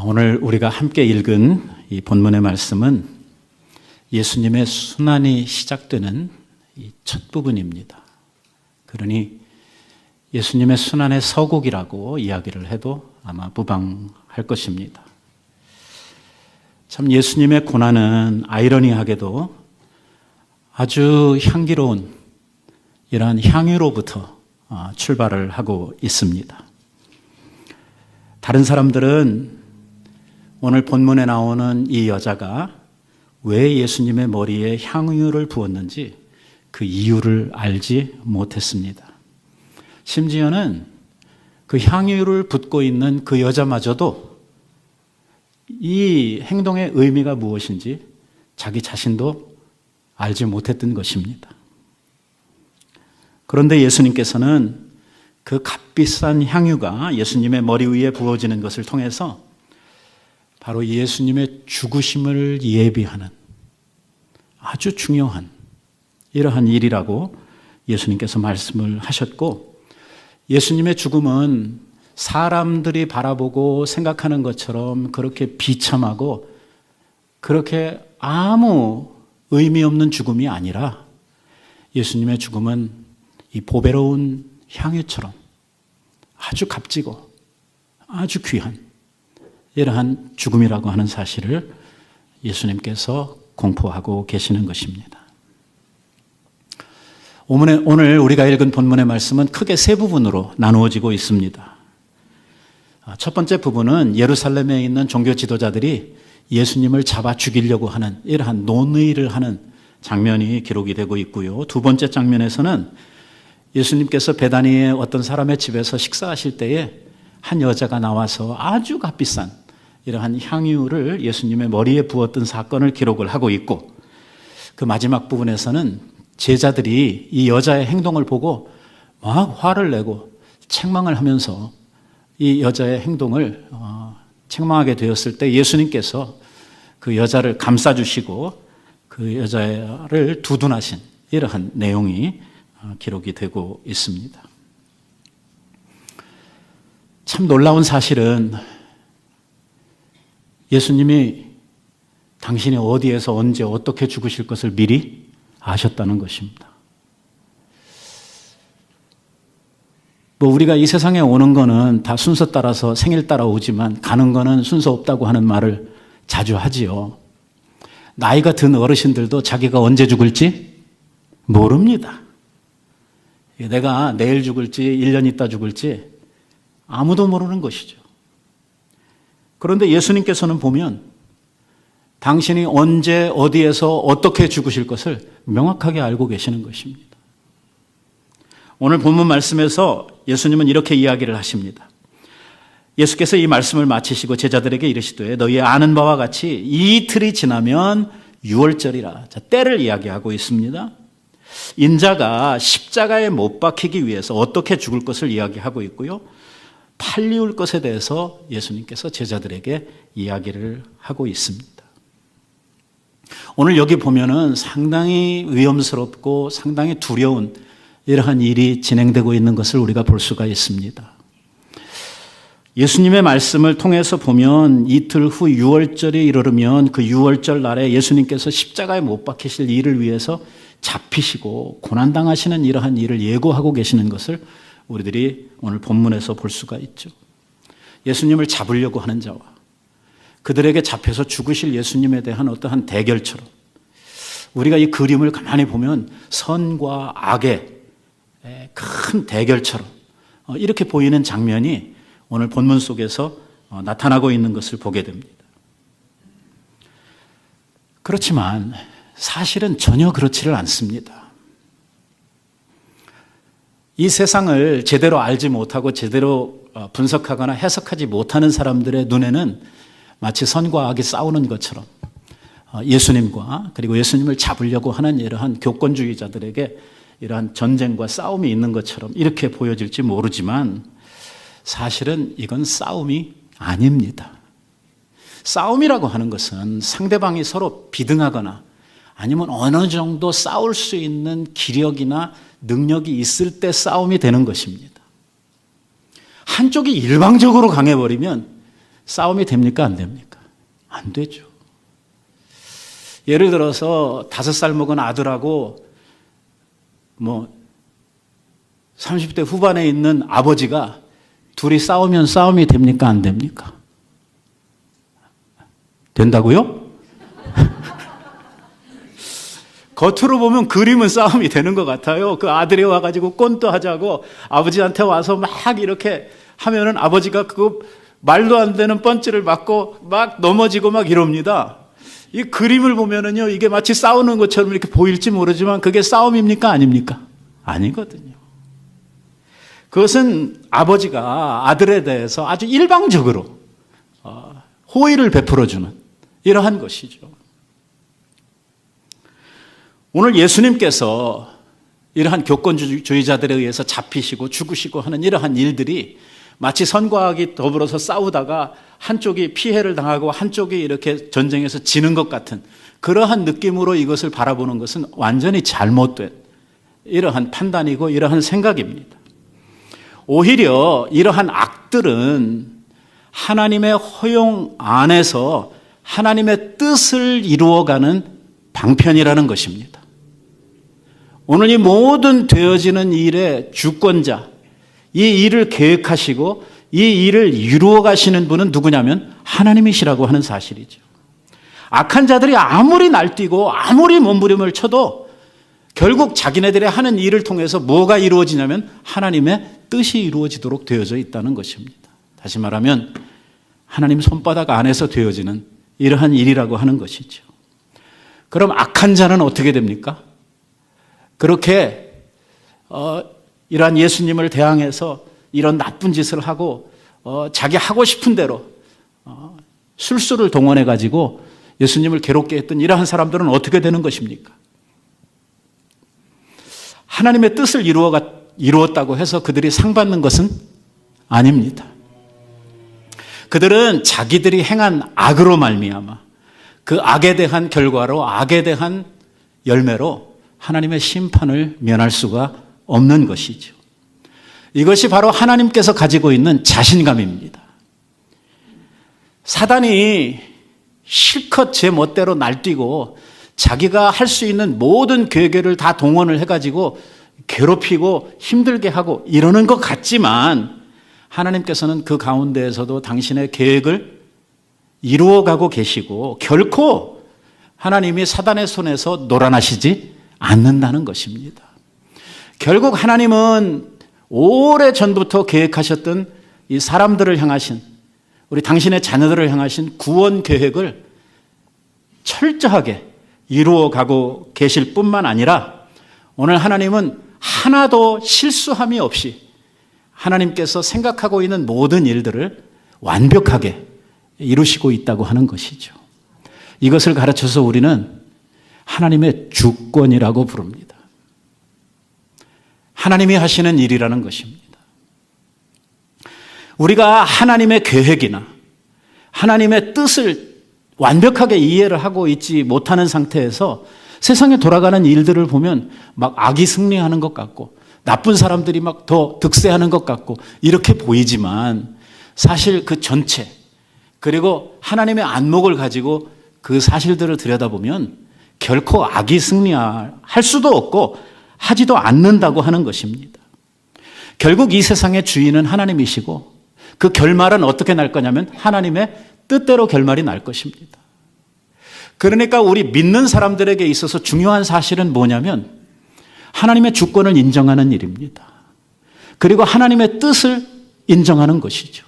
오늘 우리가 함께 읽은 이 본문의 말씀은 예수님의 순환이 시작되는 이 첫 부분입니다. 그러니 예수님의 순환의 서곡이라고 이야기를 해도 아마 무방할 것입니다. 참 예수님의 고난은 아이러니하게도 아주 향기로운 이러한 향유로부터 출발을 하고 있습니다. 다른 사람들은 오늘 본문에 나오는 이 여자가 왜 예수님의 머리에 향유를 부었는지 그 이유를 알지 못했습니다. 심지어는 그 향유를 붓고 있는 그 여자마저도 이 행동의 의미가 무엇인지 자기 자신도 알지 못했던 것입니다. 그런데 예수님께서는 그 값비싼 향유가 예수님의 머리 위에 부어지는 것을 통해서 바로 예수님의 죽으심을 예비하는 아주 중요한 이러한 일이라고 예수님께서 말씀을 하셨고, 예수님의 죽음은 사람들이 바라보고 생각하는 것처럼 그렇게 비참하고 그렇게 아무 의미 없는 죽음이 아니라 예수님의 죽음은 이 보배로운 향유처럼 아주 값지고 아주 귀한 이러한 죽음이라고 하는 사실을 예수님께서 공포하고 계시는 것입니다. 오늘 우리가 읽은 본문의 말씀은 크게 세 부분으로 나누어지고 있습니다. 첫 번째 부분은 예루살렘에 있는 종교 지도자들이 예수님을 잡아 죽이려고 하는 이러한 논의를 하는 장면이 기록이 되고 있고요. 두 번째 장면에서는 예수님께서 베다니의 어떤 사람의 집에서 식사하실 때에 한 여자가 나와서 아주 값비싼 이러한 향유를 예수님의 머리에 부었던 사건을 기록을 하고 있고, 그 마지막 부분에서는 제자들이 이 여자의 행동을 보고 막 화를 내고 책망을 하면서 이 여자의 행동을 책망하게 되었을 때 예수님께서 그 여자를 감싸주시고 그 여자를 두둔하신 이러한 내용이 기록이 되고 있습니다. 참 놀라운 사실은 예수님이 당신이 어디에서 언제 어떻게 죽으실 것을 미리 아셨다는 것입니다. 우리가 이 세상에 오는 거는 다 순서 따라서 생일 따라 오지만 가는 거는 순서 없다고 하는 말을 자주 하지요. 나이가 든 어르신들도 자기가 언제 죽을지 모릅니다. 내가 내일 죽을지 1년 있다 죽을지 아무도 모르는 것이죠. 그런데 예수님께서는 보면 당신이 언제 어디에서 어떻게 죽으실 것을 명확하게 알고 계시는 것입니다. 오늘 본문 말씀에서 예수님은 이렇게 이야기를 하십니다. 예수께서 이 말씀을 마치시고 제자들에게 이르시되 너희 아는 바와 같이 이틀이 지나면 유월절이라. 자, 때를 이야기하고 있습니다. 인자가 십자가에 못 박히기 위해서 어떻게 죽을 것을 이야기하고 있고요. 팔리울 것에 대해서 예수님께서 제자들에게 이야기를 하고 있습니다. 오늘 여기 보면은 상당히 위험스럽고 상당히 두려운 이러한 일이 진행되고 있는 것을 우리가 볼 수가 있습니다. 예수님의 말씀을 통해서 보면 이틀 후 유월절이 이르르면 그 유월절 날에 예수님께서 십자가에 못 박히실 일을 위해서 잡히시고 고난당하시는 이러한 일을 예고하고 계시는 것을 우리들이 오늘 본문에서 볼 수가 있죠. 예수님을 잡으려고 하는 자와 그들에게 잡혀서 죽으실 예수님에 대한 어떠한 대결처럼 우리가 이 그림을 가만히 보면 선과 악의 큰 대결처럼 이렇게 보이는 장면이 오늘 본문 속에서 나타나고 있는 것을 보게 됩니다. 그렇지만 사실은 전혀 그렇지를 않습니다. 이 세상을 제대로 알지 못하고 제대로 분석하거나 해석하지 못하는 사람들의 눈에는 마치 선과 악이 싸우는 것처럼 예수님과 그리고 예수님을 잡으려고 하는 이러한 교권주의자들에게 이러한 전쟁과 싸움이 있는 것처럼 이렇게 보여질지 모르지만 사실은 이건 싸움이 아닙니다. 싸움이라고 하는 것은 상대방이 서로 비등하거나 아니면 어느 정도 싸울 수 있는 기력이나 능력이 있을 때 싸움이 되는 것입니다. 한쪽이 일방적으로 강해버리면 싸움이 됩니까? 안 됩니까? 안 되죠. 예를 들어서 5살 먹은 아들하고 30대 후반에 있는 아버지가 둘이 싸우면 싸움이 됩니까? 안 됩니까? 된다고요? 겉으로 보면 그림은 싸움이 되는 것 같아요. 그 아들이 와가지고 꼰또 하자고 아버지한테 와서 막 이렇게 하면은 아버지가 그거 말도 안 되는 펀치를 맞고 막 넘어지고 막 이럽니다. 이 그림을 보면은요, 이게 마치 싸우는 것처럼 이렇게 보일지 모르지만 그게 싸움입니까? 아닙니까? 아니거든요. 그것은 아버지가 아들에 대해서 아주 일방적으로 호의를 베풀어주는 이러한 것이죠. 오늘 예수님께서 이러한 교권주의자들에 의해서 잡히시고 죽으시고 하는 이러한 일들이 마치 선과학이 더불어서 싸우다가 한쪽이 피해를 당하고 한쪽이 이렇게 전쟁에서 지는 것 같은 그러한 느낌으로 이것을 바라보는 것은 완전히 잘못된 이러한 판단이고 이러한 생각입니다. 오히려 이러한 악들은 하나님의 허용 안에서 하나님의 뜻을 이루어가는 방편이라는 것입니다. 오늘 이 모든 되어지는 일의 주권자, 이 일을 계획하시고 이 일을 이루어 가시는 분은 누구냐면 하나님이시라고 하는 사실이죠. 악한 자들이 아무리 날뛰고 아무리 몸부림을 쳐도 결국 자기네들의 하는 일을 통해서 뭐가 이루어지냐면 하나님의 뜻이 이루어지도록 되어져 있다는 것입니다. 다시 말하면 하나님 손바닥 안에서 되어지는 이러한 일이라고 하는 것이죠. 그럼 악한 자는 어떻게 됩니까? 그렇게 이러한 예수님을 대항해서 이런 나쁜 짓을 하고 자기 하고 싶은 대로 술수를 동원해 가지고 예수님을 괴롭게 했던 이러한 사람들은 어떻게 되는 것입니까? 하나님의 뜻을 이루었다고 해서 그들이 상 받는 것은 아닙니다. 그들은 자기들이 행한 악으로 말미암아 그 악에 대한 결과로 악에 대한 열매로 하나님의 심판을 면할 수가 없는 것이죠. 이것이 바로 하나님께서 가지고 있는 자신감입니다. 사단이 실컷 제 멋대로 날뛰고 자기가 할 수 있는 모든 괴계를 다 동원을 해가지고 괴롭히고 힘들게 하고 이러는 것 같지만 하나님께서는 그 가운데에서도 당신의 계획을 이루어가고 계시고 결코 하나님이 사단의 손에서 놀아나시지 않는다는 것입니다. 결국 하나님은 오래전부터 계획하셨던 이 사람들을 향하신 우리 당신의 자녀들을 향하신 구원 계획을 철저하게 이루어가고 계실 뿐만 아니라 오늘 하나님은 하나도 실수함이 없이 하나님께서 생각하고 있는 모든 일들을 완벽하게 이루시고 있다고 하는 것이죠. 이것을 가르쳐서 우리는 하나님의 주권이라고 부릅니다. 하나님이 하시는 일이라는 것입니다. 우리가 하나님의 계획이나 하나님의 뜻을 완벽하게 이해를 하고 있지 못하는 상태에서 세상에 돌아가는 일들을 보면 막 악이 승리하는 것 같고 나쁜 사람들이 막 더 득세하는 것 같고 이렇게 보이지만 사실 그 전체 그리고 하나님의 안목을 가지고 그 사실들을 들여다보면 결코 악이 승리할 수도 없고 하지도 않는다고 하는 것입니다. 결국 이 세상의 주인은 하나님이시고 그 결말은 어떻게 날 거냐면 하나님의 뜻대로 결말이 날 것입니다. 그러니까 우리 믿는 사람들에게 있어서 중요한 사실은 뭐냐면 하나님의 주권을 인정하는 일입니다. 그리고 하나님의 뜻을 인정하는 것이죠.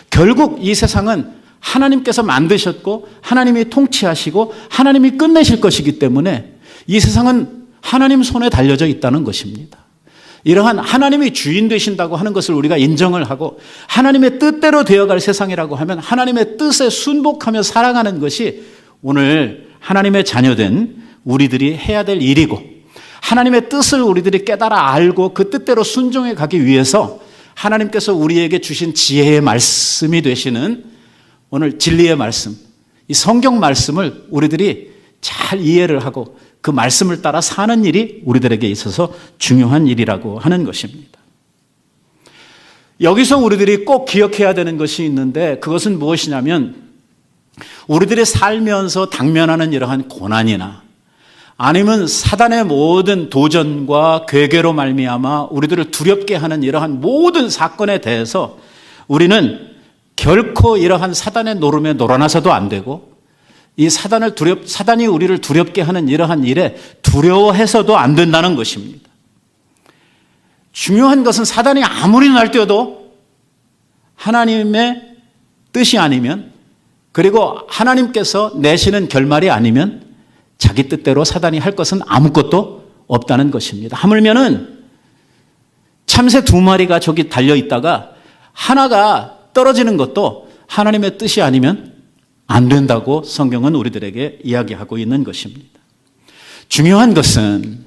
결국 이 세상은 하나님께서 만드셨고 하나님이 통치하시고 하나님이 끝내실 것이기 때문에 이 세상은 하나님 손에 달려져 있다는 것입니다. 이러한 하나님이 주인 되신다고 하는 것을 우리가 인정을 하고 하나님의 뜻대로 되어갈 세상이라고 하면 하나님의 뜻에 순복하며 살아가는 것이 오늘 하나님의 자녀된 우리들이 해야 될 일이고 하나님의 뜻을 우리들이 깨달아 알고 그 뜻대로 순종해 가기 위해서 하나님께서 우리에게 주신 지혜의 말씀이 되시는 오늘 진리의 말씀, 이 성경 말씀을 우리들이 잘 이해를 하고 그 말씀을 따라 사는 일이 우리들에게 있어서 중요한 일이라고 하는 것입니다. 여기서 우리들이 꼭 기억해야 되는 것이 있는데 그것은 무엇이냐면 우리들이 살면서 당면하는 이러한 고난이나 아니면 사단의 모든 도전과 괴계로 말미암아 우리들을 두렵게 하는 이러한 모든 사건에 대해서 우리는 결코 이러한 사단의 노름에 놀아나서도 안 되고 이 사단이 우리를 두렵게 하는 이러한 일에 두려워해서도 안 된다는 것입니다. 중요한 것은 사단이 아무리 날뛰어도 하나님의 뜻이 아니면 그리고 하나님께서 내시는 결말이 아니면 자기 뜻대로 사단이 할 것은 아무것도 없다는 것입니다. 하물면은 참새 2마리가 저기 달려 있다가 하나가 떨어지는 것도 하나님의 뜻이 아니면 안 된다고 성경은 우리들에게 이야기하고 있는 것입니다. 중요한 것은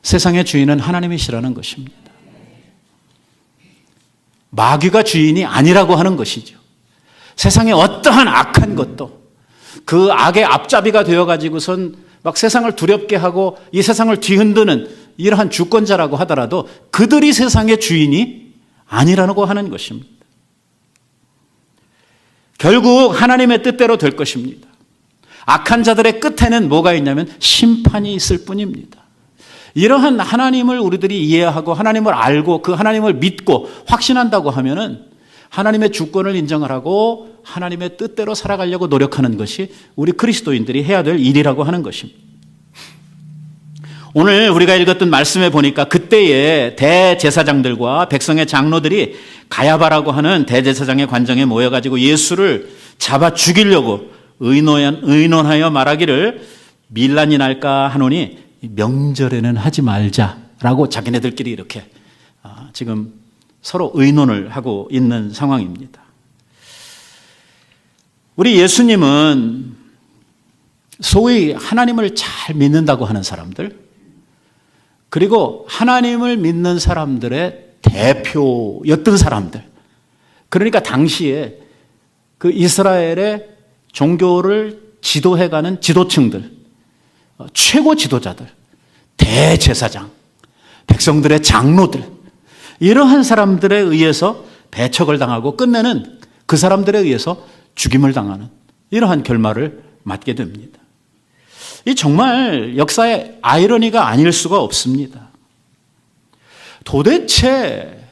세상의 주인은 하나님이시라는 것입니다. 마귀가 주인이 아니라고 하는 것이죠. 세상의 어떠한 악한 것도 그 악의 앞잡이가 되어가지고선 막 세상을 두렵게 하고 이 세상을 뒤흔드는 이러한 주권자라고 하더라도 그들이 세상의 주인이 아니라고 하는 것입니다. 결국 하나님의 뜻대로 될 것입니다. 악한 자들의 끝에는 뭐가 있냐면 심판이 있을 뿐입니다. 이러한 하나님을 우리들이 이해하고 하나님을 알고 그 하나님을 믿고 확신한다고 하면은 하나님의 주권을 인정을 하고 하나님의 뜻대로 살아가려고 노력하는 것이 우리 그리스도인들이 해야 될 일이라고 하는 것입니다. 오늘 우리가 읽었던 말씀에 보니까 그때의 대제사장들과 백성의 장로들이 가야바라고 하는 대제사장의 관정에 모여가지고 예수를 잡아 죽이려고 의논하여 말하기를 밀란이 날까 하노니 명절에는 하지 말자라고 자기네들끼리 이렇게 지금 서로 의논을 하고 있는 상황입니다. 우리 예수님은 소위 하나님을 잘 믿는다고 하는 사람들, 그리고 하나님을 믿는 사람들의 대표였던 사람들, 그러니까 당시에 그 이스라엘의 종교를 지도해가는 지도층들, 최고 지도자들, 대제사장, 백성들의 장로들, 이러한 사람들에 의해서 배척을 당하고 끝내는 그 사람들에 의해서 죽임을 당하는 이러한 결말을 맞게 됩니다. 이 정말 역사의 아이러니가 아닐 수가 없습니다. 도대체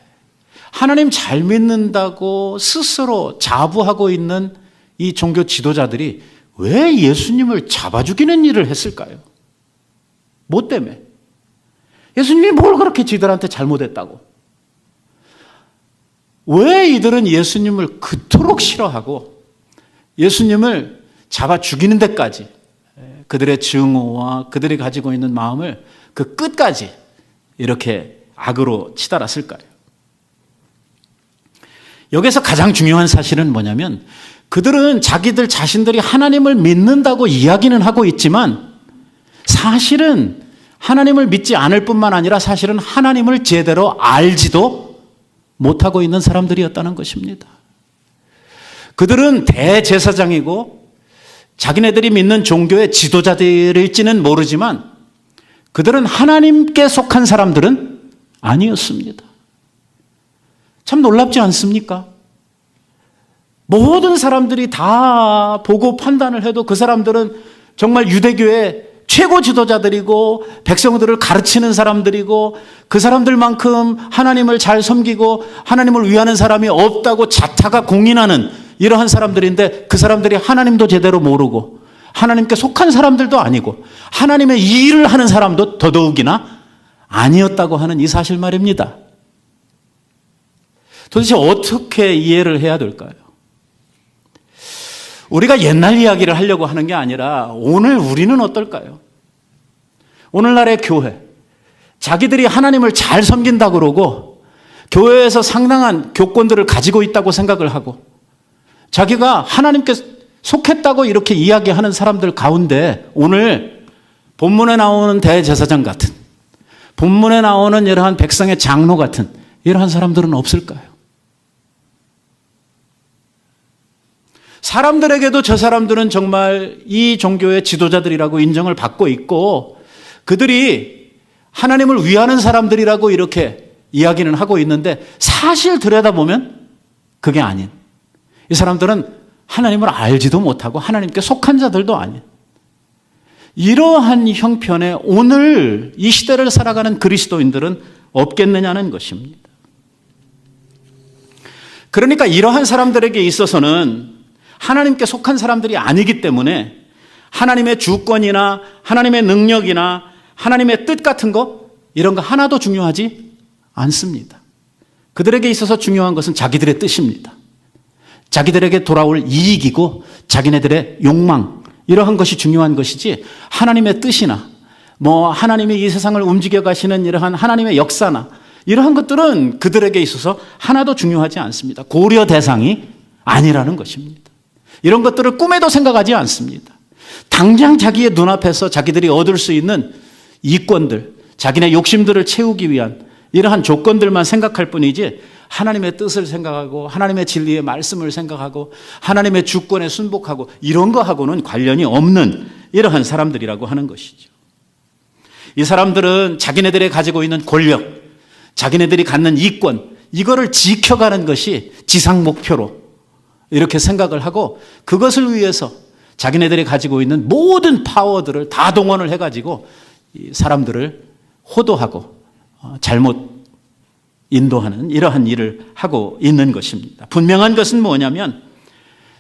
하나님 잘 믿는다고 스스로 자부하고 있는 이 종교 지도자들이 왜 예수님을 잡아 죽이는 일을 했을까요? 뭐 때문에? 예수님이 뭘 그렇게 지들한테 잘못했다고? 왜 이들은 예수님을 그토록 싫어하고 예수님을 잡아 죽이는 데까지 그들의 증오와 그들이 가지고 있는 마음을 그 끝까지 이렇게 악으로 치달았을까요? 여기서 가장 중요한 사실은 뭐냐면 그들은 자기들 자신들이 하나님을 믿는다고 이야기는 하고 있지만 사실은 하나님을 믿지 않을 뿐만 아니라 사실은 하나님을 제대로 알지도 못하고 있는 사람들이었다는 것입니다. 그들은 대제사장이고 자기네들이 믿는 종교의 지도자들일지는 모르지만 그들은 하나님께 속한 사람들은 아니었습니다. 참 놀랍지 않습니까? 모든 사람들이 다 보고 판단을 해도 그 사람들은 정말 유대교의 최고 지도자들이고 백성들을 가르치는 사람들이고 그 사람들만큼 하나님을 잘 섬기고 하나님을 위하는 사람이 없다고 자타가 공인하는 이러한 사람들인데 그 사람들이 하나님도 제대로 모르고 하나님께 속한 사람들도 아니고 하나님의 일을 하는 사람도 더더욱이나 아니었다고 하는 이 사실 말입니다. 도대체 어떻게 이해를 해야 될까요? 우리가 옛날 이야기를 하려고 하는 게 아니라 오늘 우리는 어떨까요? 오늘날의 교회, 자기들이 하나님을 잘 섬긴다 그러고 교회에서 상당한 교권들을 가지고 있다고 생각을 하고 자기가 하나님께 속했다고 이렇게 이야기하는 사람들 가운데 오늘 본문에 나오는 대제사장 같은, 본문에 나오는 이러한 백성의 장로 같은 이러한 사람들은 없을까요? 사람들에게도 저 사람들은 정말 이 종교의 지도자들이라고 인정을 받고 있고 그들이 하나님을 위하는 사람들이라고 이렇게 이야기는 하고 있는데 사실 들여다보면 그게 아닌, 이 사람들은 하나님을 알지도 못하고 하나님께 속한 자들도 아닌 이러한 형편에 오늘 이 시대를 살아가는 그리스도인들은 없겠느냐는 것입니다. 그러니까 이러한 사람들에게 있어서는 하나님께 속한 사람들이 아니기 때문에 하나님의 주권이나 하나님의 능력이나 하나님의 뜻 같은 거, 이런 거 하나도 중요하지 않습니다. 그들에게 있어서 중요한 것은 자기들의 뜻입니다. 자기들에게 돌아올 이익이고 자기네들의 욕망, 이러한 것이 중요한 것이지 하나님의 뜻이나 하나님이 이 세상을 움직여 가시는 이러한 하나님의 역사나 이러한 것들은 그들에게 있어서 하나도 중요하지 않습니다. 고려 대상이 아니라는 것입니다. 이런 것들을 꿈에도 생각하지 않습니다. 당장 자기의 눈앞에서 자기들이 얻을 수 있는 이권들, 자기네 욕심들을 채우기 위한 이러한 조건들만 생각할 뿐이지 하나님의 뜻을 생각하고 하나님의 진리의 말씀을 생각하고 하나님의 주권에 순복하고 이런 거하고는 관련이 없는 이러한 사람들이라고 하는 것이죠. 이 사람들은 자기네들이 가지고 있는 권력, 자기네들이 갖는 이권, 이거를 지켜가는 것이 지상 목표로 이렇게 생각을 하고 그것을 위해서 자기네들이 가지고 있는 모든 파워들을 다 동원을 해가지고 이 사람들을 호도하고 잘못 인도하는 이러한 일을 하고 있는 것입니다. 분명한 것은 뭐냐면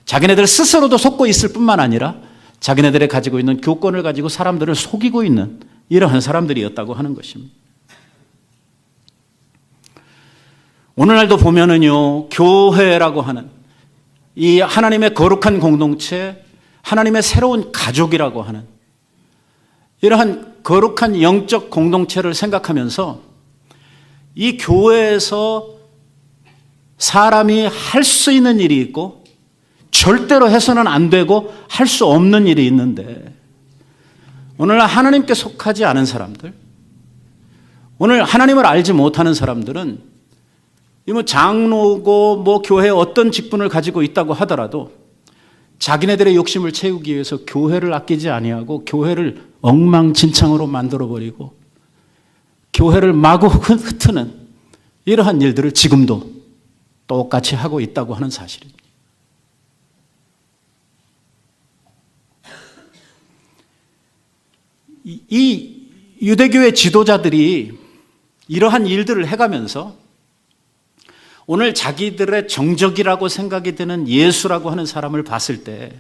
자기네들 스스로도 속고 있을 뿐만 아니라 자기네들이 가지고 있는 교권을 가지고 사람들을 속이고 있는 이러한 사람들이었다고 하는 것입니다. 오늘날도 보면은요, 교회라고 하는 이 하나님의 거룩한 공동체, 하나님의 새로운 가족이라고 하는 이러한 거룩한 영적 공동체를 생각하면서 이 교회에서 사람이 할 수 있는 일이 있고 절대로 해서는 안 되고 할 수 없는 일이 있는데, 오늘 하나님께 속하지 않은 사람들, 오늘 하나님을 알지 못하는 사람들은 장로고 교회에 어떤 직분을 가지고 있다고 하더라도 자기네들의 욕심을 채우기 위해서 교회를 아끼지 아니하고 교회를 엉망진창으로 만들어버리고 교회를 마구 흩트는 이러한 일들을 지금도 똑같이 하고 있다고 하는 사실입니다. 이 유대교의 지도자들이 이러한 일들을 해가면서 오늘 자기들의 정적이라고 생각이 드는 예수라고 하는 사람을 봤을 때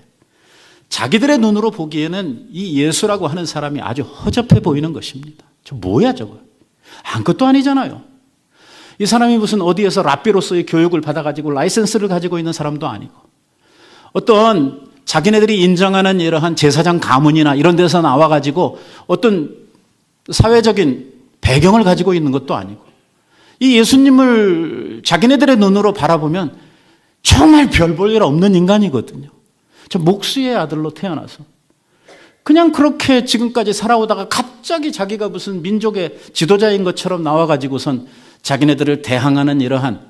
자기들의 눈으로 보기에는 이 예수라고 하는 사람이 아주 허접해 보이는 것입니다. 저 뭐야 저거? 아무것도 아니잖아요. 이 사람이 무슨 어디에서 랍비로서의 교육을 받아가지고 라이센스를 가지고 있는 사람도 아니고 어떤 자기네들이 인정하는 이러한 제사장 가문이나 이런 데서 나와가지고 어떤 사회적인 배경을 가지고 있는 것도 아니고 이 예수님을 자기네들의 눈으로 바라보면 정말 별 볼 일 없는 인간이거든요. 저 목수의 아들로 태어나서 그냥 그렇게 지금까지 살아오다가 갑자기 자기가 무슨 민족의 지도자인 것처럼 나와가지고선 자기네들을 대항하는 이러한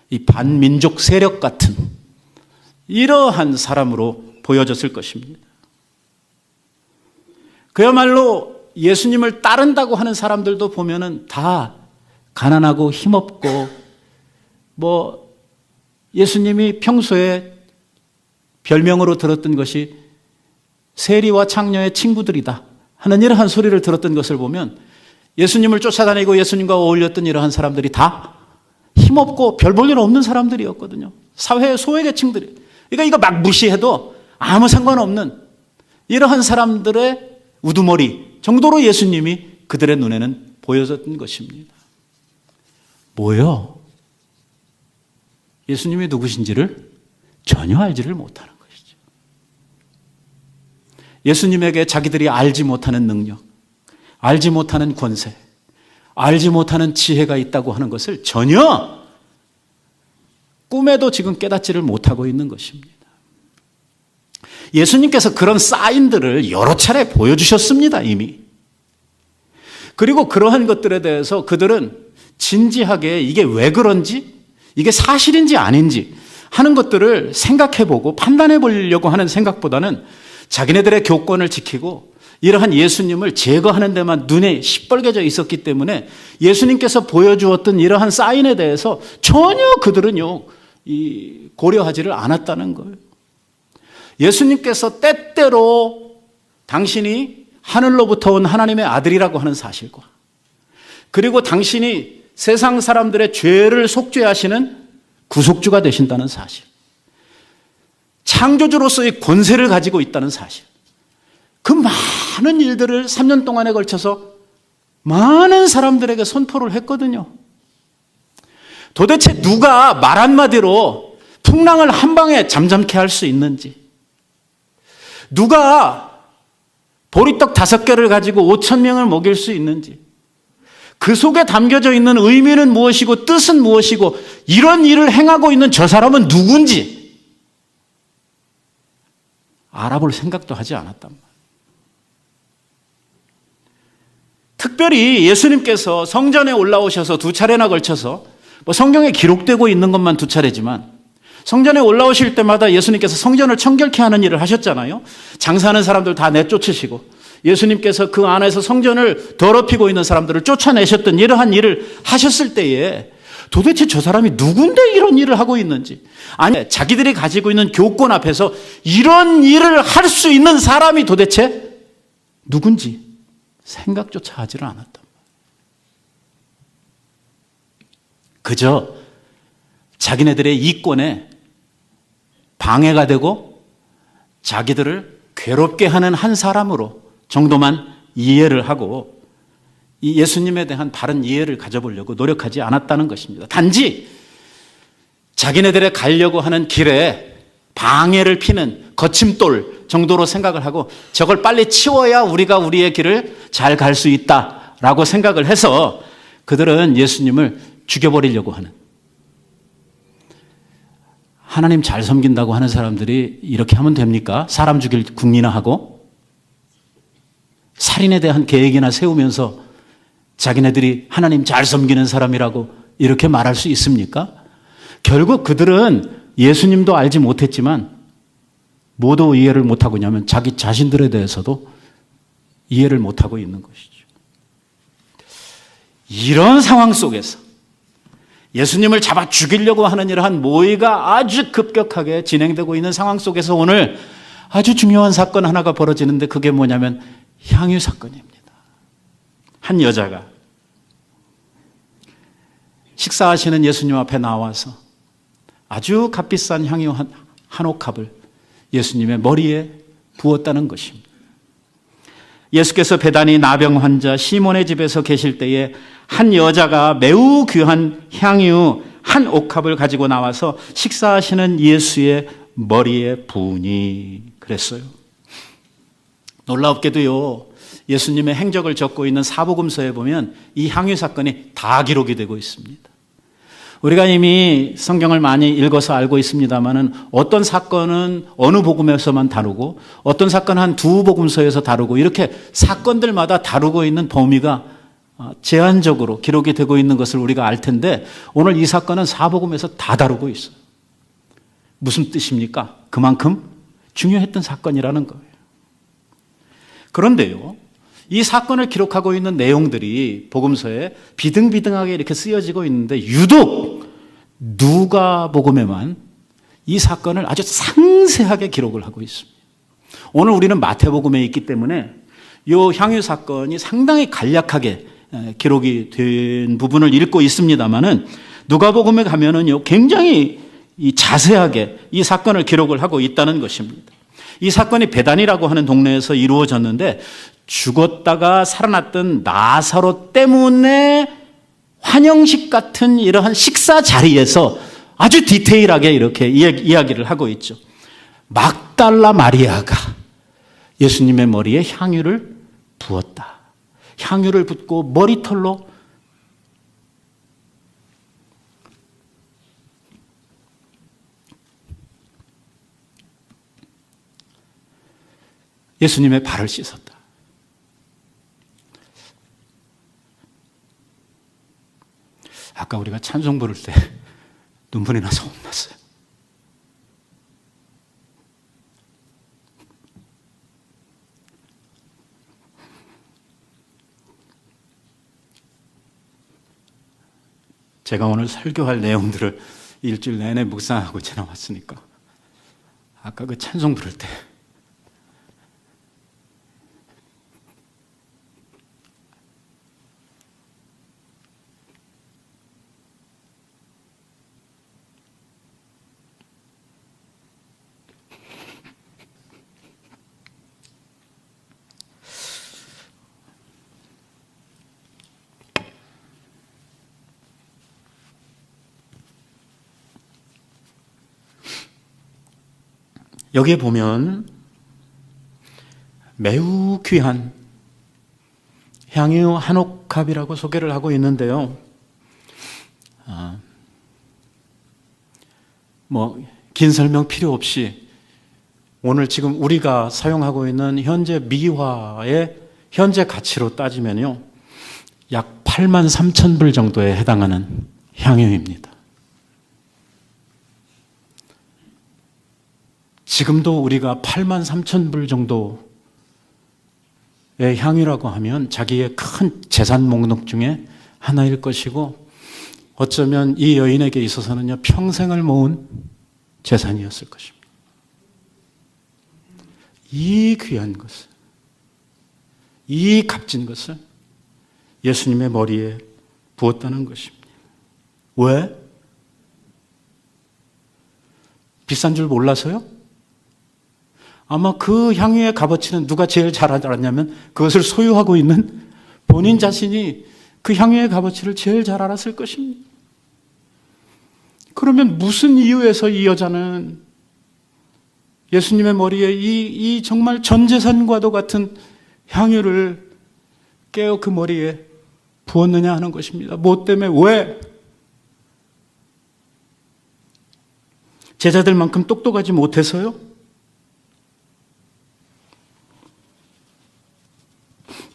이 반민족 세력 같은 이러한 사람으로 보여졌을 것입니다. 그야말로 예수님을 따른다고 하는 사람들도 보면은 다 가난하고 힘없고 예수님이 평소에 별명으로 들었던 것이 세리와 창녀의 친구들이다 하는 이러한 소리를 들었던 것을 보면 예수님을 쫓아다니고 예수님과 어울렸던 이러한 사람들이 다 힘없고 별 볼 일 없는 사람들이었거든요. 사회의 소외계층들이. 그러니까 이거 막 무시해도 아무 상관없는 이러한 사람들의 우두머리 정도로 예수님이 그들의 눈에는 보여졌던 것입니다. 뭐요? 예수님이 누구신지를 전혀 알지를 못하는 것이죠. 예수님에게 자기들이 알지 못하는 능력, 알지 못하는 권세, 알지 못하는 지혜가 있다고 하는 것을 전혀 꿈에도 지금 깨닫지를 못하고 있는 것입니다. 예수님께서 그런 사인들을 여러 차례 보여주셨습니다, 이미. 그리고 그러한 것들에 대해서 그들은 진지하게 이게 왜 그런지, 이게 사실인지 아닌지 하는 것들을 생각해 보고 판단해 보려고 하는 생각보다는 자기네들의 교권을 지키고 이러한 예수님을 제거하는 데만 눈에 시뻘개져 있었기 때문에 예수님께서 보여주었던 이러한 사인에 대해서 전혀 그들은요, 고려하지를 않았다는 거예요. 예수님께서 때때로 당신이 하늘로부터 온 하나님의 아들이라고 하는 사실과, 그리고 당신이 세상 사람들의 죄를 속죄하시는 구속주가 되신다는 사실, 창조주로서의 권세를 가지고 있다는 사실, 그 많은 일들을 3년 동안에 걸쳐서 많은 사람들에게 선포를 했거든요. 도대체 누가 말 한마디로 풍랑을 한 방에 잠잠케 할 수 있는지, 누가 보리떡 5개를 가지고 5,000명을 먹일 수 있는지, 그 속에 담겨져 있는 의미는 무엇이고 뜻은 무엇이고, 이런 일을 행하고 있는 저 사람은 누군지 알아볼 생각도 하지 않았단 말이에요. 특별히 예수님께서 성전에 올라오셔서 2차례나 걸쳐서, 성경에 기록되고 있는 것만 2차례지만 성전에 올라오실 때마다 예수님께서 성전을 청결케 하는 일을 하셨잖아요. 장사하는 사람들 다 내쫓으시고 예수님께서 그 안에서 성전을 더럽히고 있는 사람들을 쫓아내셨던 이러한 일을 하셨을 때에 도대체 저 사람이 누군데 이런 일을 하고 있는지, 아니 자기들이 가지고 있는 교권 앞에서 이런 일을 할 수 있는 사람이 도대체 누군지 생각조차 하지를 않았단 말이에요. 그저 자기네들의 이권에 방해가 되고 자기들을 괴롭게 하는 한 사람으로 정도만 이해를 하고 이 예수님에 대한 바른 이해를 가져보려고 노력하지 않았다는 것입니다. 단지 자기네들의 가려고 하는 길에 방해를 피는 거침돌 정도로 생각을 하고 저걸 빨리 치워야 우리가 우리의 길을 잘 갈 수 있다라고 생각을 해서 그들은 예수님을 죽여버리려고 하는, 하나님 잘 섬긴다고 하는 사람들이 이렇게 하면 됩니까? 사람 죽일 궁리나 하고 살인에 대한 계획이나 세우면서 자기네들이 하나님 잘 섬기는 사람이라고 이렇게 말할 수 있습니까? 결국 그들은 예수님도 알지 못했지만 모두 이해를 못하고 있냐면 자기 자신들에 대해서도 이해를 못하고 있는 것이죠. 이런 상황 속에서 예수님을 잡아 죽이려고 하는 이러한 모의가 아주 급격하게 진행되고 있는 상황 속에서 오늘 아주 중요한 사건 하나가 벌어지는데 그게 뭐냐면 향유 사건입니다. 한 여자가 식사하시는 예수님 앞에 나와서 아주 값비싼 향유 한 옥합을 예수님의 머리에 부었다는 것입니다. 예수께서 베다니 나병 환자 시몬의 집에서 계실 때에 한 여자가 매우 귀한 향유 한 옥합을 가지고 나와서 식사하시는 예수의 머리에 부으니 그랬어요. 놀랍게도요, 예수님의 행적을 적고 있는 사복음서에 보면 이 향유 사건이 다 기록이 되고 있습니다. 우리가 이미 성경을 많이 읽어서 알고 있습니다만은 어떤 사건은 어느 복음에서만 다루고 어떤 사건은 한 2복음서에서 다루고 이렇게 사건들마다 다루고 있는 범위가 제한적으로 기록이 되고 있는 것을 우리가 알 텐데 오늘 이 사건은 4복음에서 다 다루고 있어요. 무슨 뜻입니까? 그만큼 중요했던 사건이라는 거예요. 그런데요, 이 사건을 기록하고 있는 내용들이 복음서에 비등비등하게 이렇게 쓰여지고 있는데 유독 누가복음에만 이 사건을 아주 상세하게 기록을 하고 있습니다. 오늘 우리는 마태복음에 있기 때문에 이 향유 사건이 상당히 간략하게 기록이 된 부분을 읽고 있습니다만은 누가복음에 가면은요 굉장히 자세하게 이 사건을 기록을 하고 있다는 것입니다. 이 사건이 베단이라고 하는 동네에서 이루어졌는데 죽었다가 살아났던 나사로 때문에 환영식 같은 이러한 식사 자리에서 아주 디테일하게 이렇게 이야기를 하고 있죠. 막달라 마리아가 예수님의 머리에 향유를 부었다. 향유를 붓고 머리털로 예수님의 발을 씻었다. 아까 우리가 찬송 부를 때 눈물이 나서 혼났어요. 제가 오늘 설교할 내용들을 일주일 내내 묵상하고 지나왔으니까 아까 그 찬송 부를 때 여기에 보면 매우 귀한 향유 한옥합이라고 소개를 하고 있는데요. 긴 설명 필요 없이 오늘 지금 우리가 사용하고 있는 현재 미화의 현재 가치로 따지면요, 약 83,000불 정도에 해당하는 향유입니다. 지금도 우리가 83,000불 정도의 향유라고 하면 자기의 큰 재산 목록 중에 하나일 것이고, 어쩌면 이 여인에게 있어서는요, 평생을 모은 재산이었을 것입니다. 이 귀한 것을, 이 값진 것을 예수님의 머리에 부었다는 것입니다. 왜? 비싼 줄 몰라서요? 아마 그 향유의 값어치는 누가 제일 잘 알았냐면 그것을 소유하고 있는 본인 자신이 그 향유의 값어치를 제일 잘 알았을 것입니다. 그러면 무슨 이유에서 이 여자는 예수님의 머리에 이 정말 전 재산과도 같은 향유를 깨어 그 머리에 부었느냐 하는 것입니다. 뭐 때문에? 왜? 제자들만큼 똑똑하지 못해서요?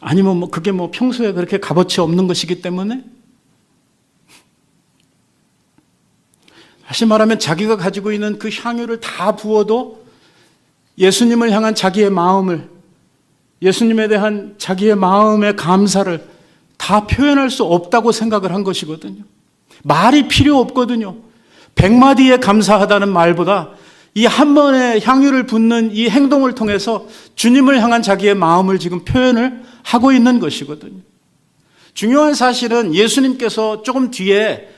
아니면 그게 평소에 그렇게 값어치 없는 것이기 때문에? 다시 말하면 자기가 가지고 있는 그 향유를 다 부어도 예수님을 향한 자기의 마음을, 예수님에 대한 자기의 마음의 감사를 다 표현할 수 없다고 생각을 한 것이거든요. 말이 필요 없거든요. 100마디에 감사하다는 말보다 이 한 번의 향유를 붓는 이 행동을 통해서 주님을 향한 자기의 마음을 지금 표현을 하고 있는 것이거든요. 중요한 사실은 예수님께서 조금 뒤에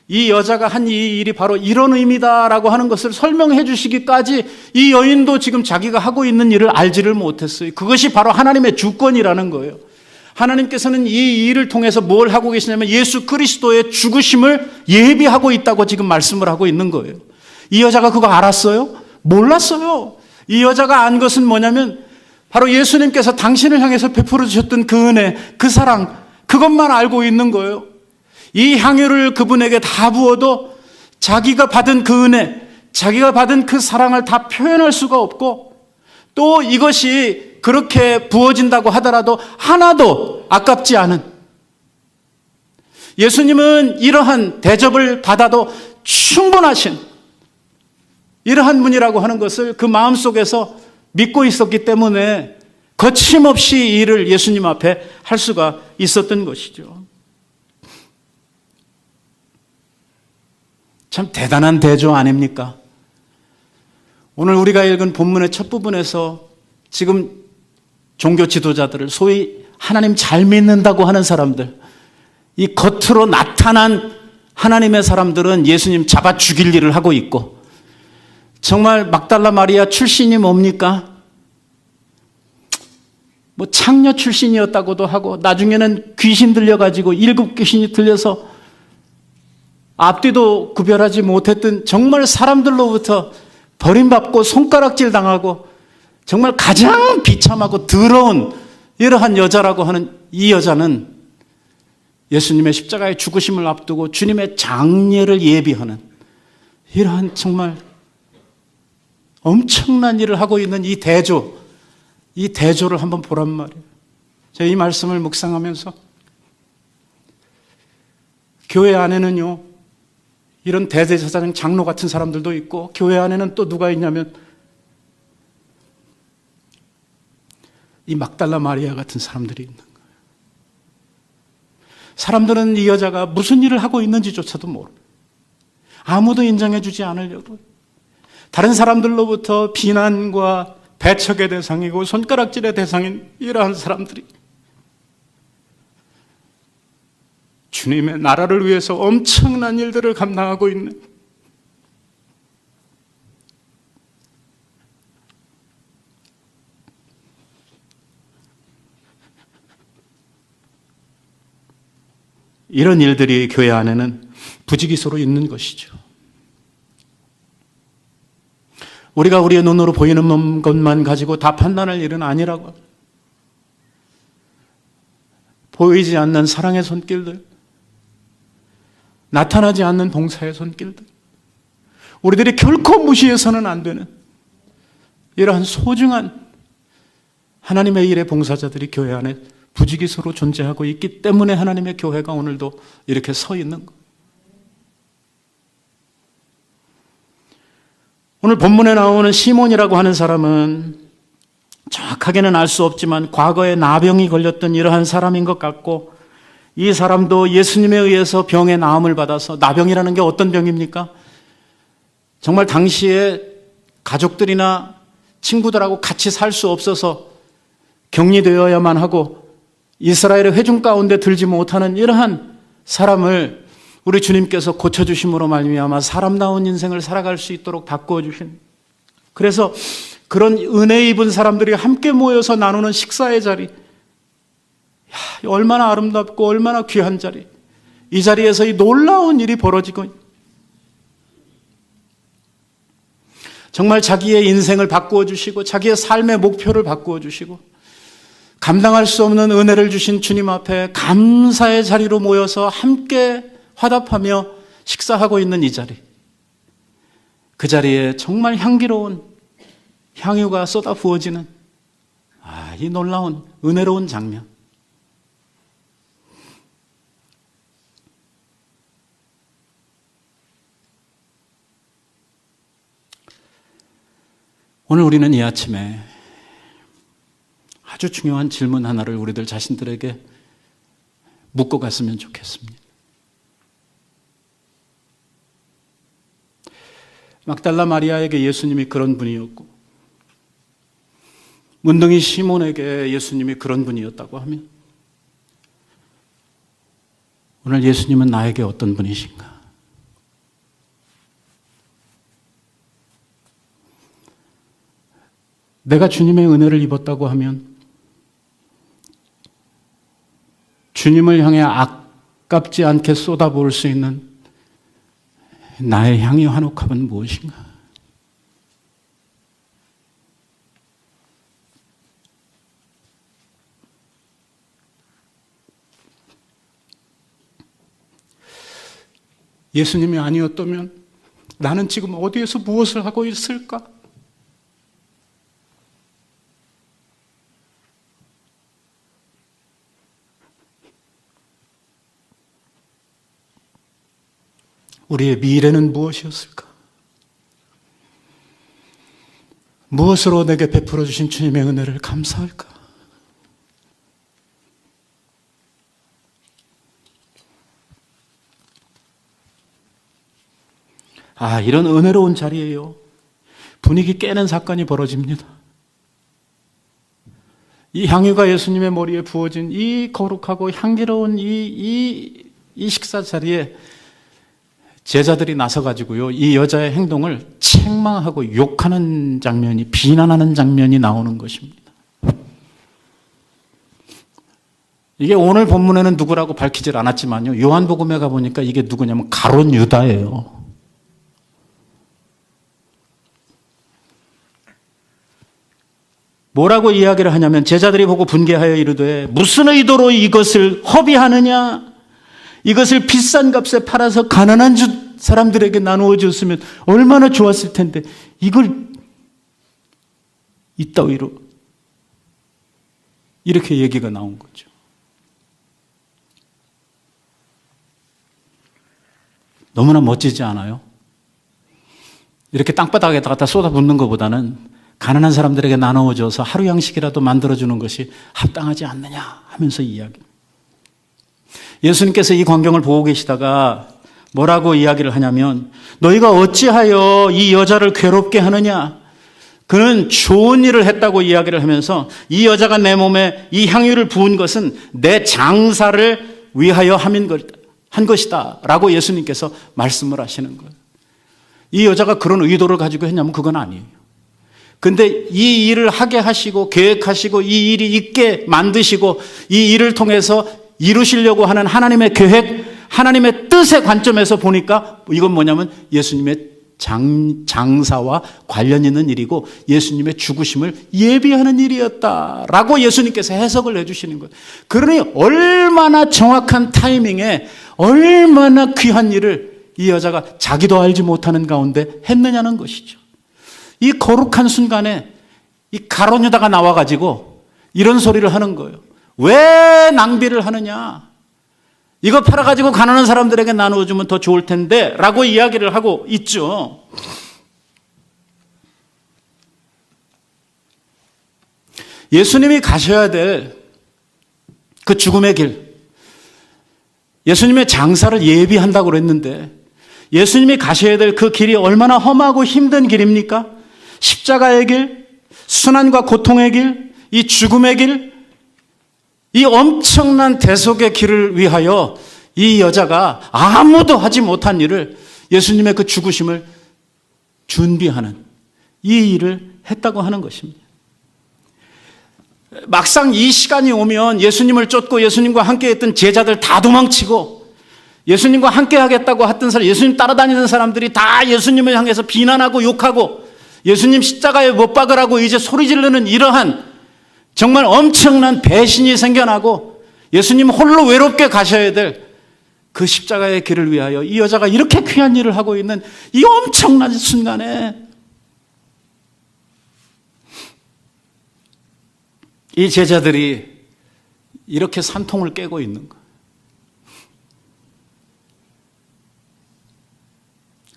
이 여자가 한 이 일이 바로 이런 의미다라고 하는 것을 설명해 주시기까지 이 여인도 지금 자기가 하고 있는 일을 알지를 못했어요. 그것이 바로 하나님의 주권이라는 거예요. 하나님께서는 이 일을 통해서 뭘 하고 계시냐면 예수 그리스도의 죽으심을 예비하고 있다고 지금 말씀을 하고 있는 거예요. 이 여자가 그거 알았어요? 몰랐어요. 이 여자가 안 것은 뭐냐면 바로 예수님께서 당신을 향해서 베풀어 주셨던 그 은혜, 그 사랑, 그것만 알고 있는 거예요. 이 향유를 그분에게 다 부어도 자기가 받은 그 은혜, 자기가 받은 그 사랑을 다 표현할 수가 없고, 또 이것이 그렇게 부어진다고 하더라도 하나도 아깝지 않은, 예수님은 이러한 대접을 받아도 충분하신 이러한 분이라고 하는 것을 그 마음속에서 믿고 있었기 때문에 거침없이 이 일을 예수님 앞에 할 수가 있었던 것이죠. 참 대단한 대조 아닙니까? 오늘 우리가 읽은 본문의 첫 부분에서 지금 종교 지도자들을, 소위 하나님 잘 믿는다고 하는 사람들, 이 겉으로 나타난 하나님의 사람들은 예수님 잡아 죽일 일을 하고 있고, 정말 막달라 마리아 출신이 뭡니까? 창녀 출신이었다고도 하고, 나중에는 귀신 들려가지고 7 귀신이 들려서 앞뒤도 구별하지 못했던, 정말 사람들로부터 버림받고 손가락질 당하고 정말 가장 비참하고 더러운 이러한 여자라고 하는 이 여자는 예수님의 십자가의 죽으심을 앞두고 주님의 장례를 예비하는 이러한 정말 엄청난 일을 하고 있는 이 대조를 한번 보란 말이에요. 제가 이 말씀을 묵상하면서 교회 안에는요, 이런 대제사장 장로 같은 사람들도 있고, 교회 안에는 또 누가 있냐면 이 막달라 마리아 같은 사람들이 있는 거예요. 사람들은 이 여자가 무슨 일을 하고 있는지조차도 모르고 아무도 인정해 주지 않으려고 다른 사람들로부터 비난과 배척의 대상이고 손가락질의 대상인 이러한 사람들이 주님의 나라를 위해서 엄청난 일들을 감당하고 있는 이런 일들이 교회 안에는 부지기수로 있는 것이죠. 우리가 우리의 눈으로 보이는 것만 가지고 다 판단할 일은 아니라고. 보이지 않는 사랑의 손길들, 나타나지 않는 봉사의 손길들, 우리들이 결코 무시해서는 안 되는 이러한 소중한 하나님의 일의 봉사자들이 교회 안에 부지기수로 존재하고 있기 때문에 하나님의 교회가 오늘도 이렇게 서 있는 것. 오늘 본문에 나오는 시몬이라고 하는 사람은 정확하게는 알 수 없지만 과거에 나병이 걸렸던 이러한 사람인 것 같고, 이 사람도 예수님에 의해서 병의 나음을 받아서, 나병이라는 게 어떤 병입니까? 정말 당시에 가족들이나 친구들하고 같이 살 수 없어서 격리되어야만 하고 이스라엘의 회중 가운데 들지 못하는 이러한 사람을 우리 주님께서 고쳐주심으로 말미암아 사람다운 인생을 살아갈 수 있도록 바꾸어 주신, 그래서 그런 은혜 입은 사람들이 함께 모여서 나누는 식사의 자리, 얼마나 아름답고 얼마나 귀한 자리, 이 자리에서 이 놀라운 일이 벌어지고 정말 자기의 인생을 바꾸어 주시고 자기의 삶의 목표를 바꾸어 주시고 감당할 수 없는 은혜를 주신 주님 앞에 감사의 자리로 모여서 함께 화답하며 식사하고 있는 이 자리, 그 자리에 정말 향기로운 향유가 쏟아 부어지는 이 놀라운 은혜로운 장면. 오늘 우리는 이 아침에 아주 중요한 질문 하나를 우리들 자신들에게 묻고 갔으면 좋겠습니다. 막달라 마리아에게 예수님이 그런 분이었고, 문둥이 시몬에게 예수님이 그런 분이었다고 하면, 오늘 예수님은 나에게 어떤 분이신가? 내가 주님의 은혜를 입었다고 하면 주님을 향해 아깝지 않게 쏟아부을 수 있는 나의 향유 한 옥합은 무엇인가? 예수님이 아니었다면 나는 지금 어디에서 무엇을 하고 있을까? 우리의 미래는 무엇이었을까? 무엇으로 내게 베풀어 주신 주님의 은혜를 감사할까? 이런 은혜로운 자리예요. 분위기 깨는 사건이 벌어집니다. 이 향유가 예수님의 머리에 부어진 이 거룩하고 향기로운 이 식사 자리에 제자들이 나서가지고요, 이 여자의 행동을 책망하고 욕하는 장면이, 비난하는 장면이 나오는 것입니다. 이게 오늘 본문에는 누구라고 밝히질 않았지만요, 요한복음에 가보니까 이게 누구냐면 가룟 유다예요. 뭐라고 이야기를 하냐면, 제자들이 보고 분개하여 이르되 무슨 의도로 이것을 허비하느냐? 이것을 비싼 값에 팔아서 가난한 사람들에게 나누어 줬으면 얼마나 좋았을 텐데 이걸 이따위로, 이렇게 얘기가 나온 거죠. 너무나 멋지지 않아요? 이렇게 땅바닥에다가 다 쏟아붓는 것보다는 가난한 사람들에게 나누어줘서 하루 양식이라도 만들어주는 것이 합당하지 않느냐 하면서 이야기. 예수님께서 이 광경을 보고 계시다가 뭐라고 이야기를 하냐면 너희가 어찌하여 이 여자를 괴롭게 하느냐? 그는 좋은 일을 했다고 이야기를 하면서 이 여자가 내 몸에 이 향유를 부은 것은 내 장사를 위하여 한 것이다 라고 예수님께서 말씀을 하시는 거예요. 이 여자가 그런 의도를 가지고 했냐면 그건 아니에요. 근데 이 일을 하게 하시고 계획하시고 이 일이 있게 만드시고 이 일을 통해서 이루시려고 하는 하나님의 계획, 하나님의 뜻의 관점에서 보니까 이건 뭐냐면 예수님의 장사와 관련 있는 일이고 예수님의 죽으심을 예비하는 일이었다라고 예수님께서 해석을 해주시는 거예요. 그러니 얼마나 정확한 타이밍에 얼마나 귀한 일을 이 여자가 자기도 알지 못하는 가운데 했느냐는 것이죠. 이 거룩한 순간에 이 가룟 유다가 나와가지고 이런 소리를 하는 거예요. 왜 낭비를 하느냐? 이거 팔아가지고 가난한 사람들에게 나누어주면 더 좋을 텐데 라고 이야기를 하고 있죠. 예수님이 가셔야 될 그 죽음의 길, 예수님의 장사를 예비한다고 그랬는데 예수님이 가셔야 될 그 길이 얼마나 험하고 힘든 길입니까? 십자가의 길, 순환과 고통의 길, 이 죽음의 길, 이 엄청난 대속의 길을 위하여 이 여자가 아무도 하지 못한 일을 예수님의 그 죽으심을 준비하는 이 일을 했다고 하는 것입니다. 막상 이 시간이 오면 예수님을 쫓고 예수님과 함께 했던 제자들 다 도망치고 예수님과 함께 하겠다고 했던 사람, 예수님 따라다니는 사람들이 다 예수님을 향해서 비난하고 욕하고 예수님 십자가에 못 박으라고 이제 소리 지르는 이러한 정말 엄청난 배신이 생겨나고 예수님 홀로 외롭게 가셔야 될 그 십자가의 길을 위하여 이 여자가 이렇게 귀한 일을 하고 있는 이 엄청난 순간에 이 제자들이 이렇게 산통을 깨고 있는 거예요.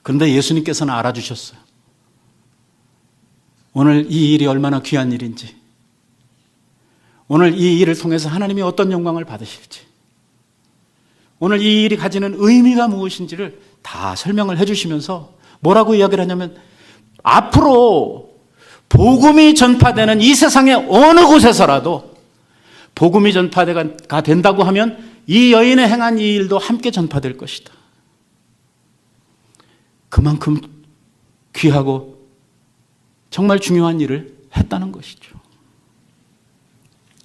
그런데 예수님께서는 알아주셨어요. 오늘 이 일이 얼마나 귀한 일인지, 오늘 이 일을 통해서 하나님이 어떤 영광을 받으실지, 오늘 이 일이 가지는 의미가 무엇인지를 다 설명을 해주시면서 뭐라고 이야기를 하냐면 앞으로 복음이 전파되는 이 세상의 어느 곳에서라도 복음이 전파가 된다고 하면 이 여인의 행한 이 일도 함께 전파될 것이다. 그만큼 귀하고 정말 중요한 일을 했다는 것이죠.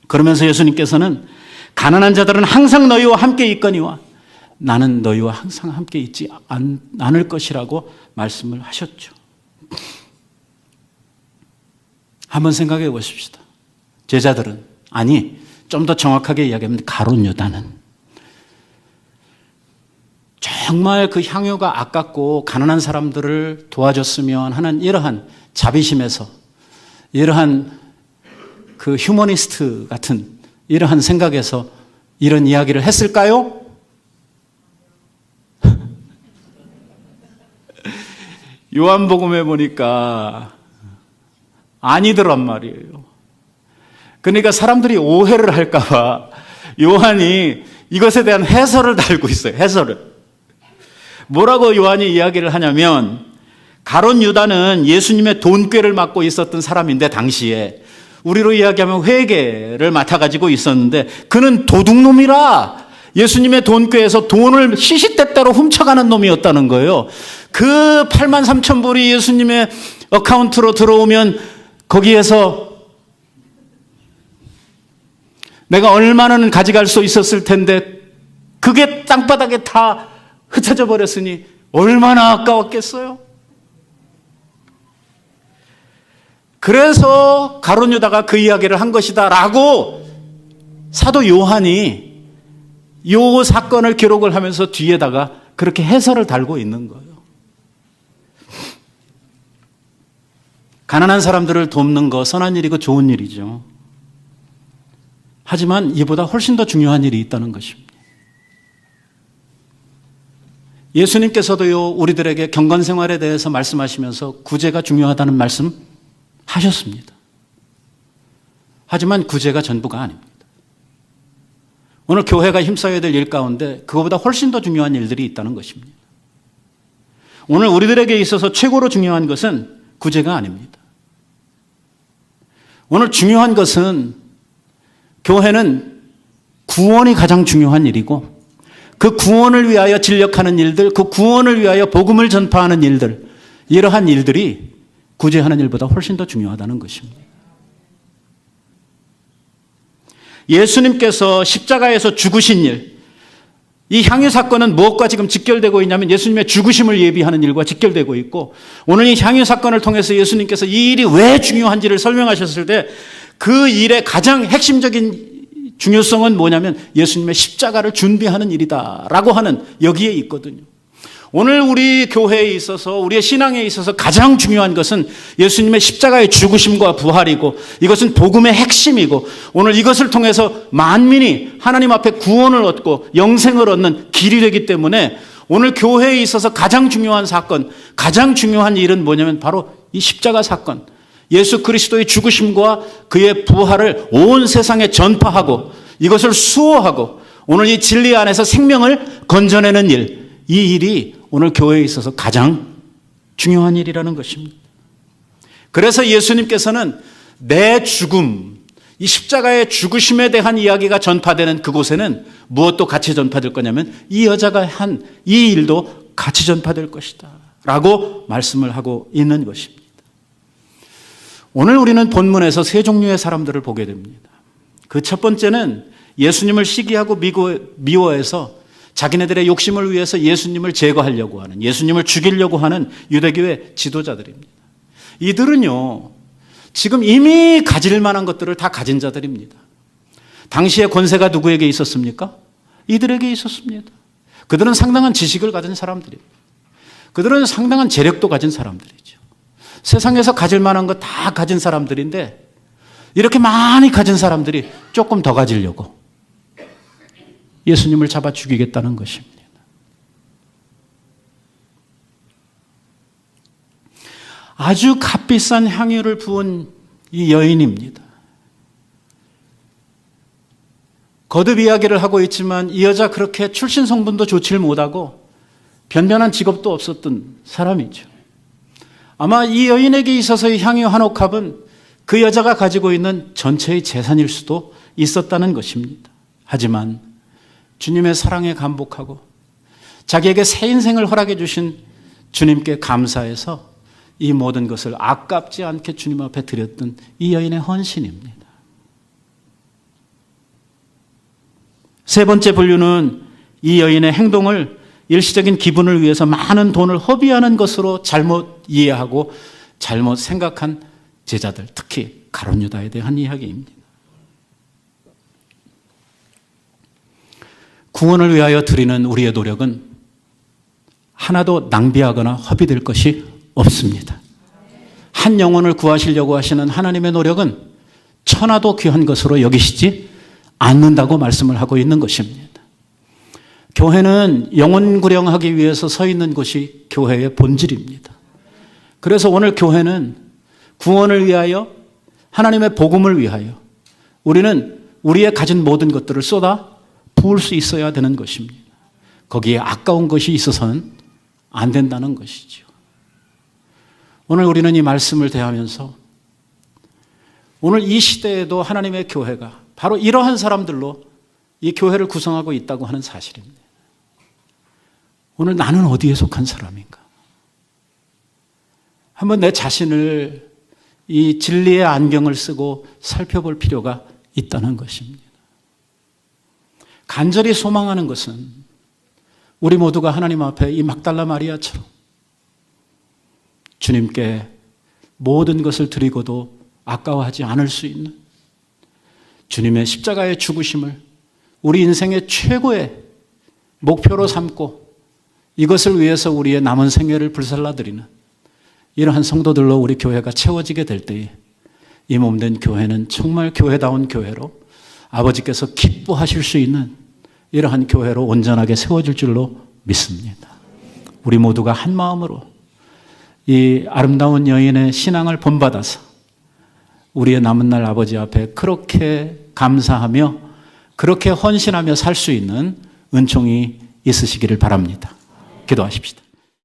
그러면서 예수님께서는 가난한 자들은 항상 너희와 함께 있거니와 나는 너희와 항상 함께 있지 않을 것이라고 말씀을 하셨죠. 한번 생각해 보십시다. 제자들은, 아니 좀 더 정확하게 이야기하면 가룟 유다는 정말 그 향유가 아깝고 가난한 사람들을 도와줬으면 하는 이러한 자비심에서, 이러한 그 휴머니스트 같은 이러한 생각에서 이런 이야기를 했을까요? 요한복음에 보니까 아니더란 말이에요. 그러니까 사람들이 오해를 할까봐 요한이 이것에 대한 해설을 달고 있어요. 해설을. 뭐라고 요한이 이야기를 하냐면 가룟 유다는 예수님의 돈꾀를 맡고 있었던 사람인데 당시에 우리로 이야기하면 회계를 맡아가지고 있었는데 그는 도둑놈이라 예수님의 돈꾀에서 돈을 시시때때로 훔쳐가는 놈이었다는 거예요. 그 83,000불이 예수님의 어카운트로 들어오면 거기에서 내가 얼마는 가져갈 수 있었을 텐데 그게 땅바닥에 다 흩어져 버렸으니 얼마나 아까웠겠어요? 그래서 가룟 유다가 그 이야기를 한 것이다 라고 사도 요한이 이 사건을 기록을 하면서 뒤에다가 그렇게 해설을 달고 있는 거예요. 가난한 사람들을 돕는 거 선한 일이고 좋은 일이죠. 하지만 이보다 훨씬 더 중요한 일이 있다는 것입니다. 예수님께서도요, 우리들에게 경건 생활에 대해서 말씀하시면서 구제가 중요하다는 말씀 하셨습니다. 하지만 구제가 전부가 아닙니다. 오늘 교회가 힘써야 될 일 가운데 그거보다 훨씬 더 중요한 일들이 있다는 것입니다. 오늘 우리들에게 있어서 최고로 중요한 것은 구제가 아닙니다. 오늘 중요한 것은 교회는 구원이 가장 중요한 일이고 그 구원을 위하여 진력하는 일들, 그 구원을 위하여 복음을 전파하는 일들, 이러한 일들이 구제하는 일보다 훨씬 더 중요하다는 것입니다. 예수님께서 십자가에서 죽으신 일, 이 향유 사건은 무엇과 지금 직결되고 있냐면 예수님의 죽으심을 예비하는 일과 직결되고 있고, 오늘 이 향유 사건을 통해서 예수님께서 이 일이 왜 중요한지를 설명하셨을 때 그 일의 가장 핵심적인 중요성은 뭐냐면 예수님의 십자가를 준비하는 일이다라고 하는 여기에 있거든요. 오늘 우리 교회에 있어서, 우리의 신앙에 있어서 가장 중요한 것은 예수님의 십자가의 죽으심과 부활이고, 이것은 복음의 핵심이고, 오늘 이것을 통해서 만민이 하나님 앞에 구원을 얻고 영생을 얻는 길이 되기 때문에 오늘 교회에 있어서 가장 중요한 사건, 가장 중요한 일은 뭐냐면 바로 이 십자가 사건, 예수 그리스도의 죽으심과 그의 부활을 온 세상에 전파하고 이것을 수호하고 오늘 이 진리 안에서 생명을 건져내는 일, 이 일이 오늘 교회에 있어서 가장 중요한 일이라는 것입니다. 그래서 예수님께서는 내 죽음, 이 십자가의 죽으심에 대한 이야기가 전파되는 그곳에는 무엇도 같이 전파될 거냐면 이 여자가 한 이 일도 같이 전파될 것이다 라고 말씀을 하고 있는 것입니다. 오늘 우리는 본문에서 세 종류의 사람들을 보게 됩니다. 그 첫 번째는 예수님을 시기하고 미워해서 자기네들의 욕심을 위해서 예수님을 제거하려고 하는, 예수님을 죽이려고 하는 유대교의 지도자들입니다. 이들은요, 지금 이미 가질 만한 것들을 다 가진 자들입니다. 당시에 권세가 누구에게 있었습니까? 이들에게 있었습니다. 그들은 상당한 지식을 가진 사람들이에요. 그들은 상당한 재력도 가진 사람들이죠. 세상에서 가질 만한 거 다 가진 사람들인데 이렇게 많이 가진 사람들이 조금 더 가지려고 예수님을 잡아 죽이겠다는 것입니다. 아주 값비싼 향유를 부은 이 여인입니다. 거듭 이야기를 하고 있지만 이 여자 그렇게 출신 성분도 좋지를 못하고 변변한 직업도 없었던 사람이죠. 아마 이 여인에게 있어서의 향유 한 옥합은 그 여자가 가지고 있는 전체의 재산일 수도 있었다는 것입니다. 하지만 주님의 사랑에 감복하고 자기에게 새 인생을 허락해 주신 주님께 감사해서 이 모든 것을 아깝지 않게 주님 앞에 드렸던 이 여인의 헌신입니다. 세 번째 분류는 이 여인의 행동을 일시적인 기분을 위해서 많은 돈을 허비하는 것으로 잘못 이해하고 잘못 생각한 제자들, 특히 가룟 유다에 대한 이야기입니다. 구원을 위하여 드리는 우리의 노력은 하나도 낭비하거나 허비될 것이 없습니다. 한 영혼을 구하시려고 하시는 하나님의 노력은 천하도 귀한 것으로 여기시지 않는다고 말씀을 하고 있는 것입니다. 교회는 영혼 구령하기 위해서 서 있는 곳이 교회의 본질입니다. 그래서 오늘 교회는 구원을 위하여, 하나님의 복음을 위하여 우리는 우리의 가진 모든 것들을 쏟아 부을 수 있어야 되는 것입니다. 거기에 아까운 것이 있어서는 안 된다는 것이죠. 오늘 우리는 이 말씀을 대하면서 오늘 이 시대에도 하나님의 교회가 바로 이러한 사람들로 이 교회를 구성하고 있다고 하는 사실입니다. 오늘 나는 어디에 속한 사람인가? 한번 내 자신을 이 진리의 안경을 쓰고 살펴볼 필요가 있다는 것입니다. 간절히 소망하는 것은 우리 모두가 하나님 앞에 이 막달라 마리아처럼 주님께 모든 것을 드리고도 아까워하지 않을 수 있는 주님의 십자가의 죽으심을 우리 인생의 최고의 목표로 삼고 이것을 위해서 우리의 남은 생애를 불살라드리는 이러한 성도들로 우리 교회가 채워지게 될 때에 이 몸된 교회는 정말 교회다운 교회로 아버지께서 기뻐하실 수 있는 이러한 교회로 온전하게 세워질 줄로 믿습니다. 우리 모두가 한 마음으로 이 아름다운 여인의 신앙을 본받아서 우리의 남은 날 아버지 앞에 그렇게 감사하며 그렇게 헌신하며 살 수 있는 은총이 있으시기를 바랍니다. 기도하십시다.